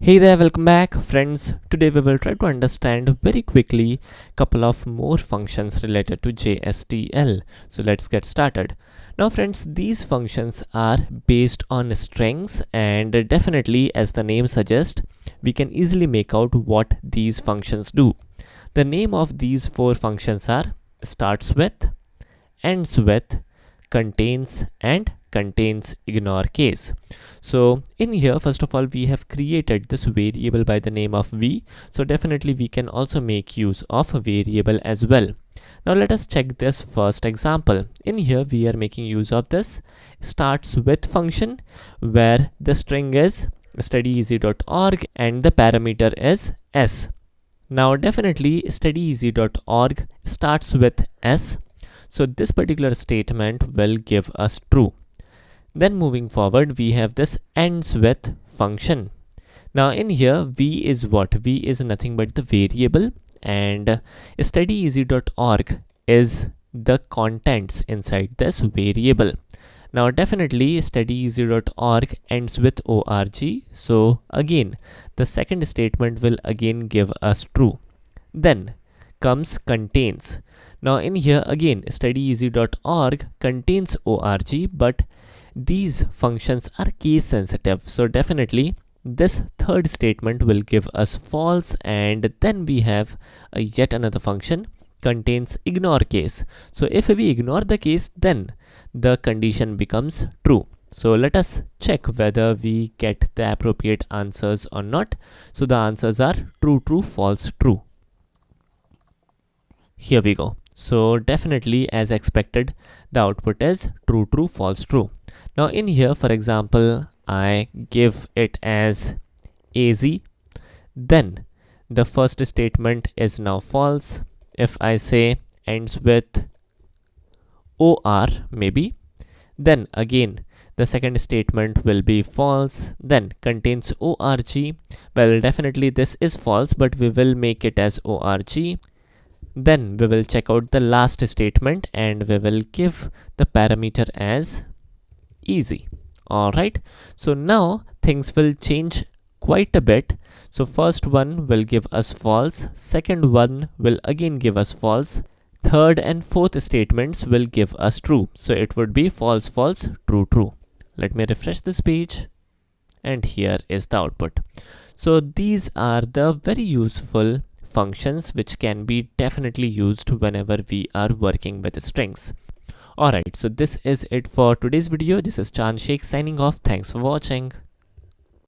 Hey there, welcome back friends. Today we will try to understand very quickly couple of more functions related to JSTL. So let's get started. Now friends, these functions are based on strings, and definitely, as the name suggests, we can easily make out what these functions do. The name of these four functions are starts with, ends with, contains, and contains ignore case. So in here, first of all, we have created this variable by the name of v, so definitely we can also make use of a variable as well. Now let us check this first example. In here we are making use of this starts with function, where the string is studyeasy.org and the parameter is s. Now definitely studyeasy.org starts with s, so this particular statement will give us true. Then moving forward, we have this ends with function. Now in here, v is what? V is nothing but the variable, and studyeasy.org is the contents inside this variable. Now definitely studyeasy.org ends with org, so again the second statement will again give us true. Then comes contains. Now in here again studyeasy.org contains org, but these functions are case sensitive, so definitely this third statement will give us false. And then we have yet another function contains ignore case. So if we ignore the case, then the condition becomes true. So let us check whether we get the appropriate answers or not. So the answers are true, true, false, true. Here we go. So definitely, as expected, the output is true, true, false, true. Now in here, for example, I give it as az, then the first statement is now false. If I say ends with or maybe, then again the second statement will be false. Then contains org, well definitely this is false, but we will make it as org. Then we will check out the last statement and we will give the parameter as easy. Alright, so now things will change quite a bit. So first one will give us false, second one will again give us false, third and fourth statements will give us true. So it would be false, false, true, true. Let me refresh this page, and here is the output. So these are the very useful functions which can be definitely used whenever we are working with strings. Alright, so this is it for today's video. This is Chan Sheikh signing off. Thanks for watching.